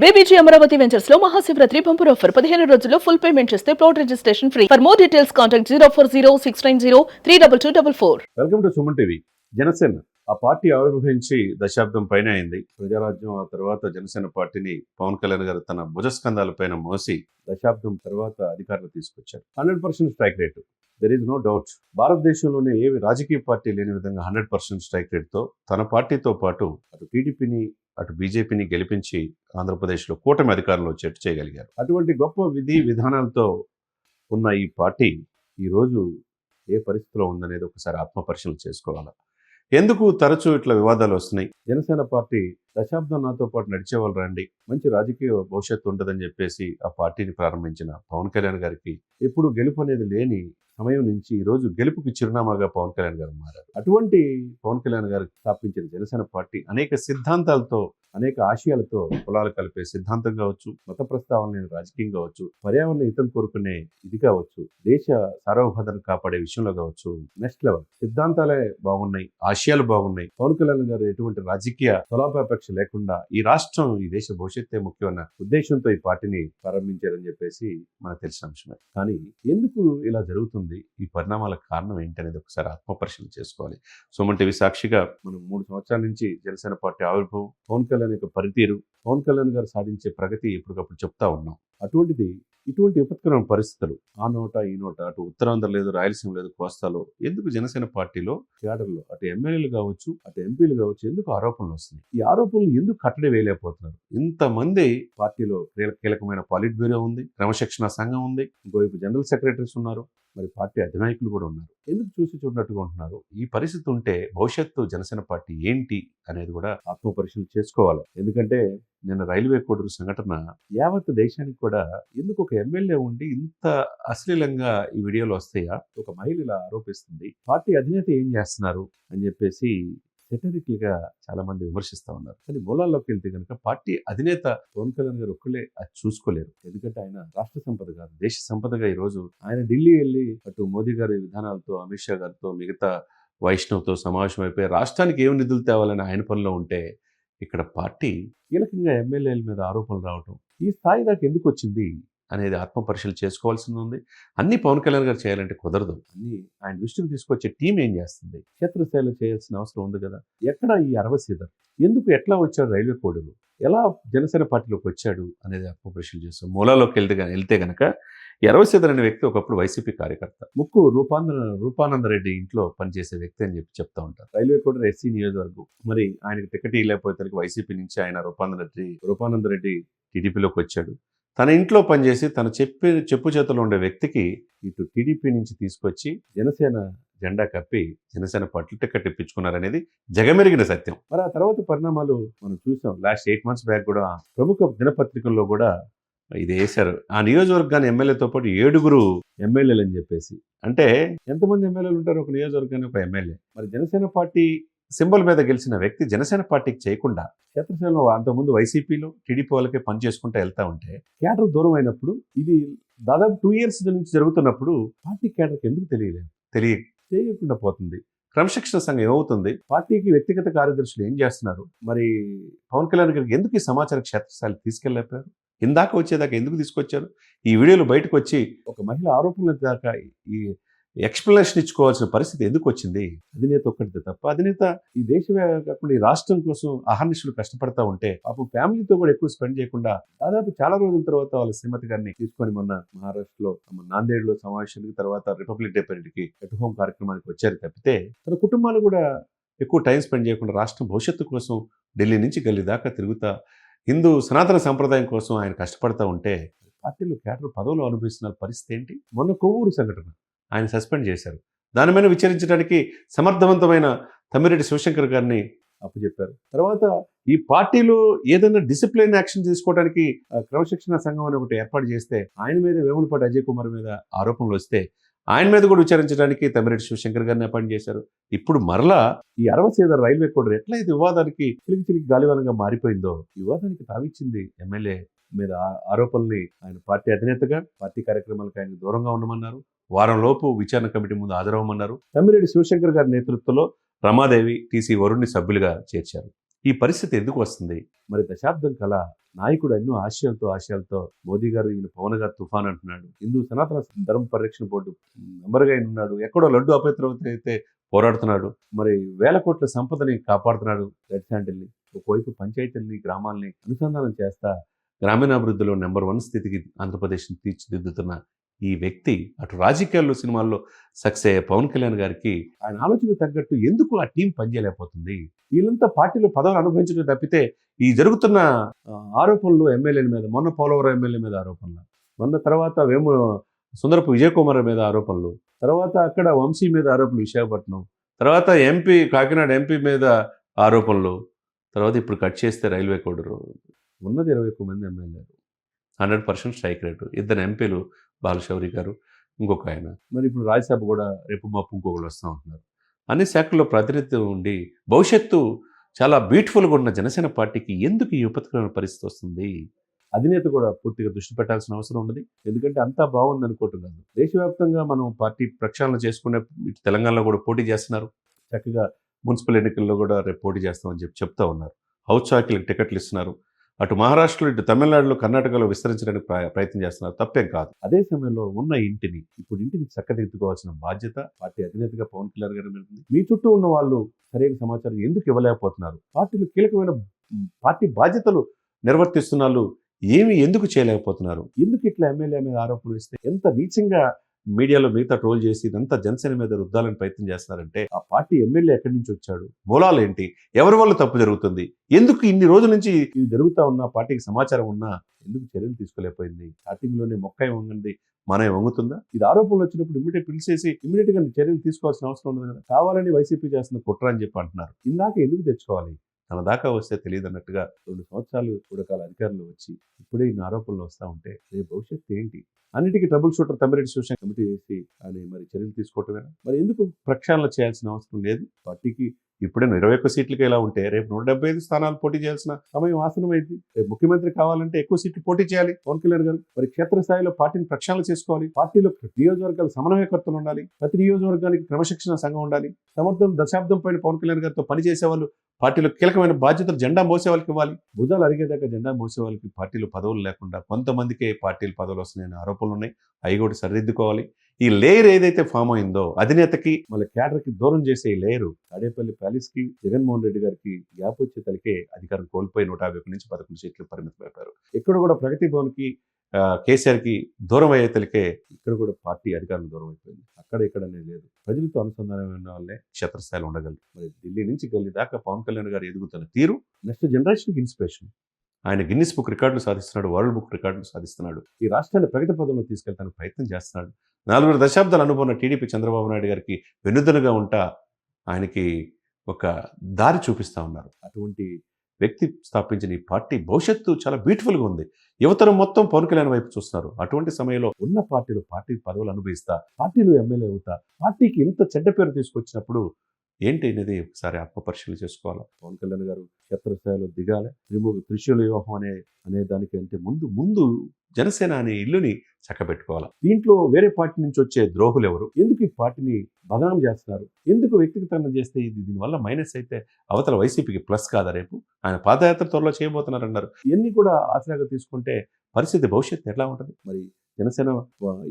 BBG Amaravati ventures లో Mahashivratri bumper offer 15 రోజుల్లో full payment చేస్తే plot registration free. For more details contact 040690344. Welcome to Suman TV. Janasena ఆ party ఆవిర్భవించి దశాబ్దం పైన అయింది. ప్రజారాజ్యం ఆ తర్వాత జనసేన పార్టీని పవన్ కళ్యాణ్ గారు తన భుజస్కంధాల పైన మోసి దశాబ్దం తర్వాత అధికారులు తీసుకొచ్చారు. 100% strike rate, there is no doubt. భారతదేశంలోనే ఏవి రాజకీయ పార్టీ లేని విధంగా 100% స్ట్రైక్ రేట్తో తన పార్టీతో పాటు అటు టీడీపీని అటు బీజేపీని గెలిపించి ఆంధ్రప్రదేశ్లో కూటమి అధికారంలో వచ్చేట్టు చేయగలిగారు. అటువంటి గొప్ప విధి విధానాలతో ఉన్న ఈ పార్టీ ఈరోజు ఏ పరిస్థితిలో ఉందనేది ఒకసారి ఆత్మపరిశీలన చేసుకోవాలి. ఎందుకు తరచూ ఇట్లా వివాదాలు వస్తున్నాయి? జనసేన పార్టీ దశాబ్దం నాతో పాటు నడిచేవాళ్ళు రండి, మంచి రాజకీయ భవిష్యత్తు ఉంటుందని చెప్పేసి ఆ పార్టీని ప్రారంభించిన పవన్ కళ్యాణ్ గారికి ఎప్పుడు గెలుపు అనేది లేని సమయం నుంచి ఈరోజు గెలుపుకి చిరునామాగా పవన్ కళ్యాణ్ గారు మారారు. అటువంటి పవన్ కళ్యాణ్ గారు స్థాపించిన జనసేన పార్టీ అనేక సిద్ధాంతాలతో, అనేక ఆశయాలతో కులాలు కలిపే సిద్ధాంతం కావచ్చు, మత ప్రస్తావన రాజకీయం కావచ్చు, పర్యావరణ హితం కోరుకునే ఇది కావచ్చు, దేశ సార్వభౌమతను కాపాడే విషయంలో కావచ్చు, నెక్స్ట్ లెవెల్ సిద్ధాంతాలే బాగున్నాయి, ఆశయాలు బాగున్నాయి. పవన్ కళ్యాణ్ గారు ఎటువంటి రాజకీయ స్వలాభాపేక్ష లేకుండా ఈ రాష్ట్రం, ఈ దేశ భవిష్యత్తే ముఖ్యమైన ఉద్దేశంతో ఈ పార్టీని ప్రారంభించారని చెప్పేసి మనకు తెలిసిన అంశమే. కానీ ఎందుకు ఇలా జరుగుతుంది, ఈ పరిణామాలకు కారణం ఏంటనేది ఒకసారి ఆత్మపరిశీలన చేసుకోవాలి. సుమన్ టీవీ సాక్షిగా మనం 3 సంవత్సరాల నుంచి జనసేన పార్టీ ఆవిర్భావం, పవన్ కళ్యాణ్ యొక్క పనితీరు, పవన్ కళ్యాణ్ గారు సాధించే ప్రగతి ఎప్పటికప్పుడు చెప్తా ఉన్నాం. అటువంటిది ఇటువంటి విపత్కరమైన పరిస్థితులు ఆ నోట ఈ నోట, అటు ఉత్తరాంధ్ర లేదు, రాయలసీమ లేదు, కోస్తాలో ఎందుకు జనసేన పార్టీలో క్యాడర్లో అటు ఎమ్మెల్యేలు కావచ్చు, అటు ఎంపీలు కావచ్చు, ఎందుకు ఆరోపణలు వస్తున్నాయి? ఈ ఆరోపణలు ఎందుకు కట్టడి వేయలేకపోతున్నారు? ఇంతమంది పార్టీలో కీలకమైన పాలిట్ బ్యూరో ఉంది, క్రమశిక్షణ సంఘం ఉంది, ఇంకోవైపు జనరల్ సెక్రటరీస్ ఉన్నారు, మరి పార్టీ అధినాయకులు కూడా ఉన్నారు. ఎందుకు చూసి చూడనట్టుగా ఉంటున్నారు? ఈ పరిస్థితి ఉంటే భవిష్యత్తు జనసేన పార్టీ ఏంటి అనేది కూడా ఆత్మపరిశీలన చేసుకోవాలి. ఎందుకంటే నిన్న రైల్వే కోడూరు సంఘటన యావత్ దేశానికి కూడా, ఎందుకు ఒక ఎమ్మెల్యే ఉండి ఇంత అశ్లీలంగా ఈ వీడియోలు వస్తాయా? ఒక మహిళ ఇలా ఆరోపిస్తుంది, పార్టీ అధినేత ఏం చేస్తున్నారు అని చెప్పేసి సెటరికల్ గా చాలా మంది విమర్శిస్తా ఉన్నారు. కానీ మూలాల్లోకి వెళ్తే కనుక పార్టీ అధినేత పవన్ కళ్యాణ్ గారు ఒక్కలే అది చూసుకోలేరు. ఎందుకంటే ఆయన రాష్ట్ర సంపద కాదు, దేశ సంపదగా ఈ రోజు ఆయన ఢిల్లీ వెళ్ళి అటు మోదీ గారి విధానాలతో, అమిత్ షా గారితో, మిగతా వైష్ణవ్తో సమావేశం అయిపోయి రాష్ట్రానికి ఏం నిధులు తేవాలని ఆయన పనిలో ఉంటే, ఇక్కడ పార్టీ కీలకంగా ఎమ్మెల్యేల మీద ఆరోపణలు రావటం ఈ స్థాయి దాకా ఎందుకు వచ్చింది అనేది ఆత్మపరిశీలన చేసుకోవాల్సి ఉంది. అన్ని పవన్ కళ్యాణ్ గారు చేయాలంటే కుదరదు. అన్ని ఆయన దృష్టికి తీసుకొచ్చే టీం ఏం చేస్తుంది? క్షేత్రస్థాయిలో చేయాల్సిన అవసరం ఉంది కదా. ఎక్కడ ఈ అరవసీదర్, ఎందుకు ఎట్లా వచ్చాడు రైల్వే కోడూరు, ఎలా జనసేన పార్టీలోకి వచ్చాడు అనేది ఆత్మపరిశీలన చేస్తాం. మూలాల్లోకి వెళ్తే గనక ఎర్రవసీదర్ అనే వ్యక్తి ఒకప్పుడు వైసీపీ కార్యకర్త, ముక్కు రూపానందరెడ్డి ఇంట్లో పనిచేసే వ్యక్తి అని చెప్తా ఉంటారు. రైల్వే కోడూరు ఎస్సీ నియోజకవర్గం, మరి ఆయనకి టికెట్ ఇవ్వలేకపోతే వైసీపీ నుంచి ఆయన రూపానందరెడ్డి టీడీపీలోకి వచ్చాడు. తన ఇంట్లో పనిచేసి తన చెప్పు చేతుల్లో ఉండే వ్యక్తికి ఇటు టీడీపీ నుంచి తీసుకొచ్చి జనసేన జెండా కప్పి జనసేన పార్టీ టికెట్ ఇప్పించుకున్నారనేది జగమెరిగిన సత్యం. మరి ఆ తర్వాత పరిణామాలు మనం చూసాం. లాస్ట్ 8 months బ్యాక్ కూడా ప్రముఖ దినపత్రికల్లో కూడా ఇది వేశారు. ఆ నియోజకవర్గాన్ని ఎమ్మెల్యేతో పాటు 7 ఎమ్మెల్యేలు అని చెప్పేసి. అంటే ఎంతమంది ఎమ్మెల్యేలు ఉంటారు ఒక నియోజకవర్గానికి? ఒక ఎమ్మెల్యే. మరి జనసేన పార్టీ సింబల్ మీద గెలిచిన వ్యక్తి జనసేన పార్టీకి చేయకుండా క్షేత్రస్థాయిలో అంతకుముందు వైసీపీలో టీడీపీ వాళ్ళకే పని చేసుకుంటూ వెళ్తా ఉంటే, క్యాడర్ దూరం అయినప్పుడు, ఇది దాదాపు 2 years నుంచి జరుగుతున్నప్పుడు పార్టీ క్యాడర్కి ఎందుకు తెలియకుండా పోతుంది? క్రమశిక్షణ సంఘం ఏమవుతుంది? పార్టీకి వ్యక్తిగత కార్యదర్శులు ఏం చేస్తున్నారు? మరి పవన్ కళ్యాణ్ గారికి ఎందుకు ఈ సమాచార క్షేత్రస్థాయికి తీసుకెళ్ళలేపారు? ఇందాక వచ్చేదాకా ఎందుకు తీసుకొచ్చారు? ఈ వీడియోలు బయటకు వచ్చి ఒక మహిళ ఆరోపణల దాకా ఈ ఎక్స్ప్లెనేషన్ ఇచ్చుకోవాల్సిన పరిస్థితి ఎందుకు వచ్చింది? అధినేత ఒక్కటిదే తప్ప, అధినేత ఈ దేశమే కాకుండా ఈ రాష్ట్రం కోసం అహర్నిశలు కష్టపడతా ఉంటే పాపం ఫ్యామిలీతో కూడా ఎక్కువ స్పెండ్ చేయకుండా దాదాపు చాలా రోజుల తర్వాత వాళ్ళ శ్రీమతి గారిని తీసుకొని మొన్న మహారాష్ట్రలో నాందేడ్లో సమావేశానికి తర్వాత రిపబ్లిక్ డే పరేడ్కి ఎట్ హోమ్ కార్యక్రమానికి వచ్చారు తప్పితే, తన కుటుంబాలు కూడా ఎక్కువ టైం స్పెండ్ చేయకుండా రాష్ట్రం భవిష్యత్తు కోసం ఢిల్లీ నుంచి గల్లీ దాకా తిరుగుతా హిందూ సనాతన సంప్రదాయం కోసం ఆయన కష్టపడతా ఉంటే, పార్టీలో క్యాడర్ పదవులు అనుభవిస్తున్న పరిస్థితి ఏంటి? మొన్న కొవ్వూరు సంఘటన ఆయన సస్పెండ్ చేశారు. దాని మీద విచారించడానికి సమర్థవంతమైన తమ్మిరెడ్డి శివశంకర్ గారిని అప్పచెప్పారు. తర్వాత ఈ పార్టీలో ఏదైనా డిసిప్లిన్ యాక్షన్ తీసుకోవడానికి క్రమశిక్షణ సంఘం అని ఒకటి ఏర్పాటు చేస్తే, ఆయన మీద వేములపాటి అజయ్ కుమార్ మీద ఆరోపణలు వస్తే ఆయన మీద కూడా విచారించడానికి తమ్మిరెడ్డి శివశంకర్ గారిని అపాయింట్ చేశారు. ఇప్పుడు మరలా ఈ అరవసీదర్ రైల్వే కోడూరు ఎట్లయితే వివాదానికి చిలికి గాలివానంగా మారిపోయిందో, వివాదానికి తావిచ్చింది ఎమ్మెల్యే మీద ఆరోపణల్ని ఆయన పార్టీ అధినేతగా పార్టీ కార్యక్రమాలకు ఆయన దూరంగా ఉండమన్నారు. వారం లోపు విచారణ కమిటీ ముందు హాజరవ్వమన్నారు. తమ్మిరెడ్డి శివశంకర్ గారి నేతృత్వంలో రమాదేవి, టీసీ వరుణ్ని సభ్యులుగా చేర్చారు. ఈ పరిస్థితి ఎందుకు వస్తుంది? మరి దశాబ్దం కల నాయకుడు ఎన్నో ఆశయాలతో మోదీ గారు ఈయన పవన్ గారు తుఫాన్ అంటున్నాడు. హిందూ సనాతన ధర్మ పరిరక్షణ బోర్డు మెంబర్గా ఆయన ఉన్నాడు. ఎక్కడో లడ్డు అపవిత్రత అయితే పోరాడుతున్నాడు. మరి వేల కోట్ల సంపదని కాపాడుతున్నాడు రెడ్ శాండిల్ని. ఒకవైపు పంచాయతీల్ని గ్రామాల్ని అనుసంధానం చేస్తా గ్రామీణాభివృద్ధిలో నెంబర్ 1 స్థితికి ఆంధ్రప్రదేశ్ని తీర్చిదిద్దుతున్న ఈ వ్యక్తి అటు రాజకీయాల్లో సినిమాల్లో సక్సెస్ అయ్యే పవన్ కళ్యాణ్ గారికి ఆయన ఆలోచనకు తగ్గట్టు ఎందుకు ఆ టీం పనిచేయలేకపోతుంది? వీళ్ళంతా పార్టీలో పదవులు అనుభవించడం తప్పితే ఈ జరుగుతున్న ఆరోపణలు ఎమ్మెల్యేల మీద, మొన్న పోలవరం ఎమ్మెల్యే మీద ఆరోపణలు, మొన్న తర్వాత సుందరపు విజయ్ కుమార్ మీద ఆరోపణలు, తర్వాత అక్కడ వంశీ మీద ఆరోపణలు విశాఖపట్నం, తర్వాత ఎంపీ కాకినాడ ఎంపీ మీద ఆరోపణలు, తర్వాత ఇప్పుడు కట్ చేస్తే రైల్వే కోడరు ఉన్నది 21 మంది ఎమ్మెల్యేలు, 100% స్ట్రైక్ రేటు, 2 ఎంపీలు బాలశౌరి గారు, ఇంకొక ఆయన. మరి ఇప్పుడు రాజ్యసభ కూడా రేపు మాపు ఇంకొకరు వస్తూ ఉంటున్నారు. అన్ని శాఖల్లో ప్రాతినిధ్యం ఉండి భవిష్యత్తు చాలా బ్యూటిఫుల్గా ఉన్న జనసేన పార్టీకి ఎందుకు ఈ విపత్కరమైన పరిస్థితి వస్తుంది? అధినేత కూడా పూర్తిగా దృష్టి పెట్టాల్సిన అవసరం ఉన్నది. ఎందుకంటే అంతా బాగుంది అనుకోవటం కాదు. దేశవ్యాప్తంగా మనం పార్టీ ప్రక్షాళన చేసుకునే ఇటు తెలంగాణలో కూడా పోటీ చేస్తున్నారు. చక్కగా మున్సిపల్ ఎన్నికల్లో కూడా రేపు పోటీ చేస్తామని చెప్తా ఉన్నారు. హౌస్ చాకీలకు టికెట్లు ఇస్తున్నారు. అటు మహారాష్ట్రలో, ఇటు తమిళనాడులో, కర్ణాటకలో విస్తరించడానికి ప్రయత్నం చేస్తున్నారు. తప్పేం కాదు. అదే సమయంలో ఉన్న ఇంటిని చక్కదిద్దుకోవాల్సిన బాధ్యత పార్టీ అధినేతగా పవన్ కళ్యాణ్ గారి మీద ఉంది. మీ చుట్టూ ఉన్న వాళ్ళు సరైన సమాచారం ఎందుకు ఇవ్వలేకపోతున్నారు? పార్టీలు కీలకమైన పార్టీ బాధ్యతలు నిర్వర్తిస్తున్నారు, ఎందుకు చేయలేకపోతున్నారు? ఎందుకు ఇట్లా ఎమ్మెల్యే మీద ఆరోపణలు ఇస్తే ఎంత నీచంగా మీడియాలో మిగతా ట్రోల్ చేసి ఇదంతా జనసేన మీద రుద్దాలని ప్రయత్నం చేస్తున్నారంటే ఆ పార్టీ ఎమ్మెల్యే ఎక్కడి నుంచి వచ్చాడు, మూలాలు ఏంటి, ఎవరి వల్ల తప్పు జరుగుతుంది, ఎందుకు ఇన్ని రోజుల నుంచి ఇది జరుగుతూ ఉన్నా పార్టీకి సమాచారం ఉన్నా ఎందుకు చర్యలు తీసుకోలేకపోయింది? స్టార్టింగ్ లోనే మొక్క వంగండి మనం వంగుతుందా? ఇది ఆరోపణలు వచ్చినప్పుడు పిలిచేసి ఇమీడియట్ గా చర్యలు తీసుకోవాల్సిన అవసరం ఉండదు కదా. కావాలని వైసీపీ చేస్తున్న కుట్ర అని చెప్పి అంటున్నారు. ఇందాక ఎందుకు తెచ్చుకోవాలి? తన దాకా వస్తే తెలియదు అన్నట్టుగా 2 సంవత్సరాలు చూడకాల అధికారులు వచ్చి ఇప్పుడే ఇన్ని ఆరోపణలు వస్తూ ఉంటే రేపు భవిష్యత్తు ఏంటి? అన్నిటికీ trouble shooter Tammireddy Shivashankar committee వేసి అని మరి చర్యలు తీసుకోవటమేనా? మరి ఎందుకు ప్రక్షాళన చేయాల్సిన అవసరం లేదు? పార్టీకి ఇప్పుడే 21 సీట్లకి ఎలా ఉంటే రేపు 175 స్థానాలు పోటీ చేయాల్సిన సమయం ఆసనమైంది. రేపు ముఖ్యమంత్రి కావాలంటే ఎక్కువ సీట్లు పోటీ చేయాలి పవన్ కళ్యాణ్ గారు. మరి క్షేత్రస్థాయిలో పార్టీని ప్రక్షాళన చేసుకోవాలి. పార్టీలో నియోజకవర్గాల సమన్వయకర్తలు ఉండాలి. ప్రతి నియోజకవర్గానికి క్రమశిక్షణ సంఘం ఉండాలి. దశాబ్దం పైన పవన్ కళ్యాణ్ గారితో పనిచేసే వాళ్ళు, పార్టీలో కీలకమైన బాధ్యతలు జెండా మోసే వాళ్ళకి ఇవ్వాలి. భుజాలు అరిగేదాకా జెండా మోసే వాళ్ళకి పార్టీలో పదవులు లేకుండా కొంతమందికే పార్టీలు పదవులు వస్తున్నాయని ఆరోపణలు ఉన్నాయి. అవి కూడా సరిదిద్దుకోవాలి. ఈ లేయర్ ఏదైతే ఫామ్ అయిందో అధినేతకి మళ్ళీ క్యాడర్కి దూరం చేసే ఈ లేయరు తాడేపల్లి ప్యాలెస్కి జగన్మోహన్ రెడ్డి గారికి గ్యాప్ వచ్చే తలకే అధికారం కోల్పోయి 151 నుంచి 11 సీట్లు పరిమితమైపోయారు. ఇక్కడ కూడా ప్రగతి భవన్కి కేసీఆర్కి దూరం అయ్యే తలకే ఇక్కడ కూడా పార్టీ అధికారులు దూరం అయిపోయింది. అక్కడ ఇక్కడనే లేదు. ప్రజలతో అనుసంధానం ఉన్న వాళ్ళే క్షేత్రస్థాయిలో ఉండగలరు. మరి ఢిల్లీ నుంచి గల్లీ దాకా పవన్ కళ్యాణ్ గారు ఎదుగుతున్న తీరు నెక్స్ట్ జనరేషన్కి ఇన్స్పిరేషన్. ఆయన గిన్నిస్ బుక్ రికార్డులు సాధిస్తున్నాడు, వరల్డ్ బుక్ రికార్డులు సాధిస్తున్నాడు. ఈ రాష్ట్రాన్ని ప్రగతి పదంలో తీసుకెళ్తానికి ప్రయత్నం చేస్తున్నాడు. 4 దశాబ్దాల అనుభవం టీడీపీ చంద్రబాబు నాయుడు గారికి వెన్నుదన్నుగా ఉంటా ఆయనకి ఒక దారి చూపిస్తా ఉన్నారు. అటువంటి వ్యక్తి స్థాపించిన ఈ పార్టీ భవిష్యత్తు చాలా బ్యూటిఫుల్గా ఉంది. యువతరం మొత్తం పవన్ కళ్యాణ్ వైపు చూస్తున్నారు. అటువంటి సమయంలో ఉన్న పార్టీ పదవులు అనుభవిస్తా, పార్టీలు ఎమ్మెల్యే అవుతా, పార్టీకి ఇంత చెడ్డ పేరు తీసుకొచ్చినప్పుడు ఏంటి అనేది ఒకసారి ఆత్మపరిశీలన చేసుకోవాలి. పవన్ కళ్యాణ్ గారు క్షేత్రస్థాయిలో దిగాలి. త్రిశూల వ్యూహం అనే దానికంటే ముందు జనసేన అనే ఇల్లుని చక్కబెట్టుకోవాలి. దీంట్లో వేరే పార్టీ నుంచి వచ్చే ద్రోహులు ఎవరు? ఎందుకు ఈ పార్టీని బదనాం చేస్తున్నారు? ఎందుకు వ్యక్తిగతంగా చేస్తే ఇది దీనివల్ల మైనస్ అయితే అవతల వైసీపీకి ప్లస్ కాదా? రేపు ఆయన పాదయాత్ర త్వరలో చేయబోతున్నారన్నారు. ఇవన్నీ కూడా ఆసరాగా తీసుకుంటే పరిస్థితి భవిష్యత్తు ఎట్లా ఉంటుంది? మరి జనసేన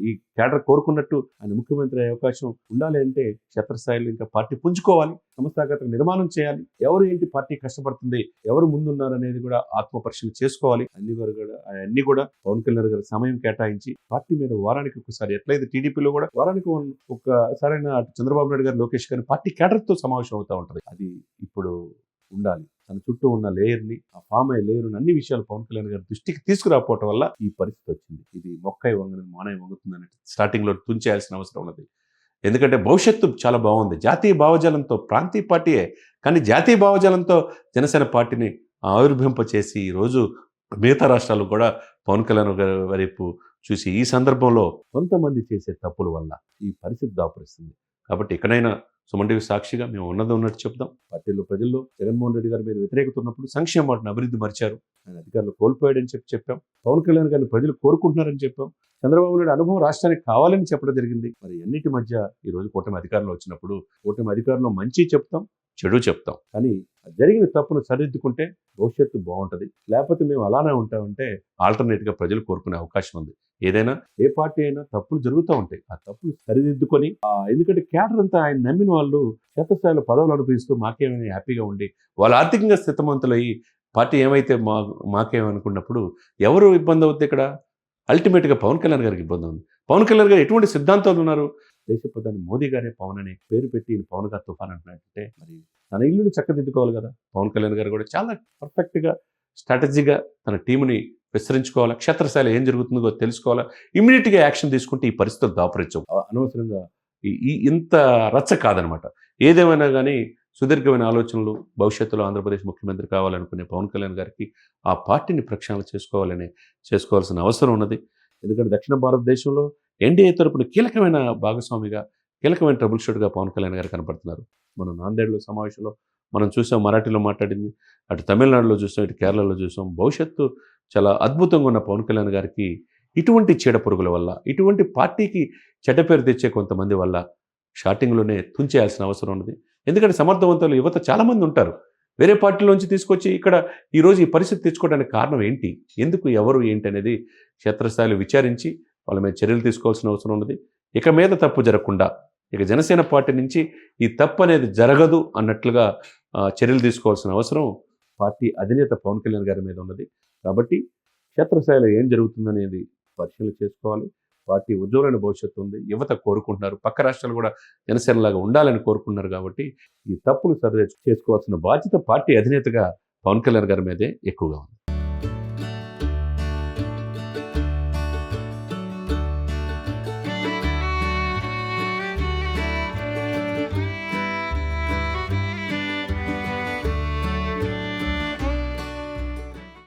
ఈ క్యాడర్ కోరుకున్నట్టు ఆయన ముఖ్యమంత్రి అయ్యే అవకాశం ఉండాలి అంటే క్షేత్రస్థాయిలో ఇంకా పార్టీ పుంజుకోవాలి, సంస్థాగత నిర్మాణం చేయాలి. ఎవరు ఏంటి పార్టీ కష్టపడుతుంది, ఎవరు ముందున్నారు అనేది కూడా ఆత్మ పరిశీలన చేసుకోవాలి. అన్ని కూడా పవన్ కళ్యాణ్ గారు సమయం కేటాయించి పార్టీ మీద వారానికి ఒకసారి, ఎట్లయితే టీడీపీలో కూడా వారానికి ఒకసారైనా చంద్రబాబు నాయుడు గారు, లోకేష్ గారు పార్టీ క్యాడర్తో సమావేశం అవుతూ ఉంటుంది. అది ఇప్పుడు ఉండాలి. తన చుట్టూ ఉన్న లేయర్ని, ఆ ఫామ్ అయ్యే లేయర్ని అన్ని విషయాలు పవన్ కళ్యాణ్ గారి దృష్టికి తీసుకురాకపోవటం వల్ల ఈ పరిస్థితి వచ్చింది. ఇది మొక్కై వంగని మానై వంగుతుందని స్టార్టింగ్లో తుంచేయాల్సిన అవసరం ఉన్నది. ఎందుకంటే భవిష్యత్తు చాలా బాగుంది. జాతీయ భావజాలంతో, ప్రాంతీయ పార్టీయే కానీ జాతీయ భావజాలంతో జనసేన పార్టీని ఆవిర్భింపచేసి ఈరోజు మిగతా రాష్ట్రాలు కూడా పవన్ కళ్యాణ్ గారి వైపు చూసి ఈ సందర్భంలో కొంతమంది చేసే తప్పుల వల్ల ఈ పరిస్థితి దాపురిస్తుంది. కాబట్టి ఇకనైనా సుమన్ టీవీ సాక్షిగా మేము ఉన్నట్టు చెప్దాం. పార్టీలో ప్రజల్లో జగన్మోహన్ రెడ్డి గారి మీద వ్యతిరేకత ఉన్నప్పుడు సంక్షేమ వాటిని అభివృద్ధి మరిచారు. ఆయన అధికారులు కోల్పోయాడని చెప్పాం. పవన్ కళ్యాణ్ గారిని ప్రజలు కోరుకుంటున్నారని చెప్పాం. చంద్రబాబు నాయుడు అనుభవం రాష్ట్రానికి కావాలని చెప్పడం జరిగింది. మరి అన్నిటి మధ్య ఈ రోజు కూటమి అధికారంలో వచ్చినప్పుడు కూటమి అధికారంలో మంచి చెప్తాం, చెడు చెప్తాం. కానీ జరిగిన తప్పును సరిదిద్దుకుంటే భవిష్యత్తు బాగుంటుంది. లేకపోతే మేము అలానే ఉంటామంటే ఆల్టర్నేట్గా ప్రజలు కోరుకునే అవకాశం ఉంది. ఏదైనా ఏ పార్టీ అయినా తప్పులు జరుగుతూ ఉంటాయి. ఆ తప్పులు సరిదిద్దుకొని ఎందుకంటే క్యాడర్ అంతా ఆయన నమ్మిన వాళ్ళు క్షేత్రస్థాయిలో పదవులు అనుభవిస్తూ మాకేమైనా హ్యాపీగా ఉండి వాళ్ళు ఆర్థికంగా స్థితమంతులయ్యి పార్టీ ఏమైతే మాకేమనుకున్నప్పుడు ఎవరు ఇబ్బంది అవుతుంది ఇక్కడ? అల్టిమేట్గా పవన్ కళ్యాణ్ గారికి ఇబ్బంది ఉంది. పవన్ కళ్యాణ్ గారు ఎటువంటి సిద్ధాంతాలు ఉన్నారు? దేశ ప్రధాని మోదీ గారే పవన్ అనే పేరు పెట్టి పవన్ గారు తుఫాన్ అంటున్నట్టే మరి తన ఇల్లుని చక్కదిద్దుకోవాలి కదా. పవన్ కళ్యాణ్ గారు కూడా చాలా పర్ఫెక్ట్గా స్ట్రాటజీగా తన టీముని విస్తరించుకోవాలా, క్షేత్రస్థాయిలో ఏం జరుగుతుందో తెలుసుకోవాలా, ఇమీడియట్గా యాక్షన్ తీసుకుంటే ఈ పరిస్థితులు దాపరించవు. అనవసరంగా ఇంత రచ్చ కాదనమాట. ఏదేమైనా కానీ సుదీర్ఘమైన ఆలోచనలు, భవిష్యత్తులో ఆంధ్రప్రదేశ్ ముఖ్యమంత్రి కావాలనుకునే పవన్ కళ్యాణ్ గారికి ఆ పార్టీని ప్రక్షాళన చేసుకోవాల్సిన అవసరం ఉన్నది. ఎందుకంటే దక్షిణ భారతదేశంలో ఎన్డీఏ తరపున కీలకమైన భాగస్వామిగా, కీలకమైన ట్రబుల్ షూటర్గా పవన్ కళ్యాణ్ గారు కనపడుతున్నారు. మనం నాందేడ్లో సమావేశంలో మనం చూసాం, మరాఠీలో మాట్లాడింది, అటు తమిళనాడులో చూసాం, ఇటు కేరళలో చూసాం. భవిష్యత్తు చాలా అద్భుతంగా ఉన్న పవన్ కళ్యాణ్ గారికి ఇటువంటి చీడ పురుగుల వల్ల, ఇటువంటి పార్టీకి చెడ్డ పేరు తెచ్చే కొంతమంది వల్ల స్టార్టింగ్లోనే తుంచేయాల్సిన అవసరం ఉన్నది. ఎందుకంటే సమర్థవంతులు యువత చాలామంది ఉంటారు. వేరే పార్టీలోంచి తీసుకొచ్చి ఇక్కడ ఈరోజు ఈ పరిస్థితి తెచ్చుకోవడానికి కారణం ఏంటి, ఎందుకు, ఎవరు, ఏంటి అనేది క్షేత్రస్థాయిలో విచారించి వాళ్ళ మీద చర్యలు తీసుకోవాల్సిన అవసరం ఉన్నది. ఇక మీద తప్పు జరగకుండా ఇక జనసేన పార్టీ నుంచి ఈ తప్పు అనేది జరగదు అన్నట్లుగా చర్యలు తీసుకోవాల్సిన అవసరం పార్టీ అధినేత పవన్ కళ్యాణ్ గారి మీద ఉన్నది. కాబట్టి క్షేత్రస్థాయిలో ఏం జరుగుతుందనేది పరిశీలన చేసుకోవాలి. పార్టీ ఉజ్వలమైన భవిష్యత్తు ఉంది, యువత కోరుకుంటున్నారు, పక్క రాష్ట్రాలు కూడా జనసేనలాగా ఉండాలని కోరుకుంటున్నారు. కాబట్టి ఈ తప్పును సరి చేసుకోవాల్సిన బాధ్యత పార్టీ అధినేతగా పవన్ కళ్యాణ్ గారి మీదే ఎక్కువగా ఉంది.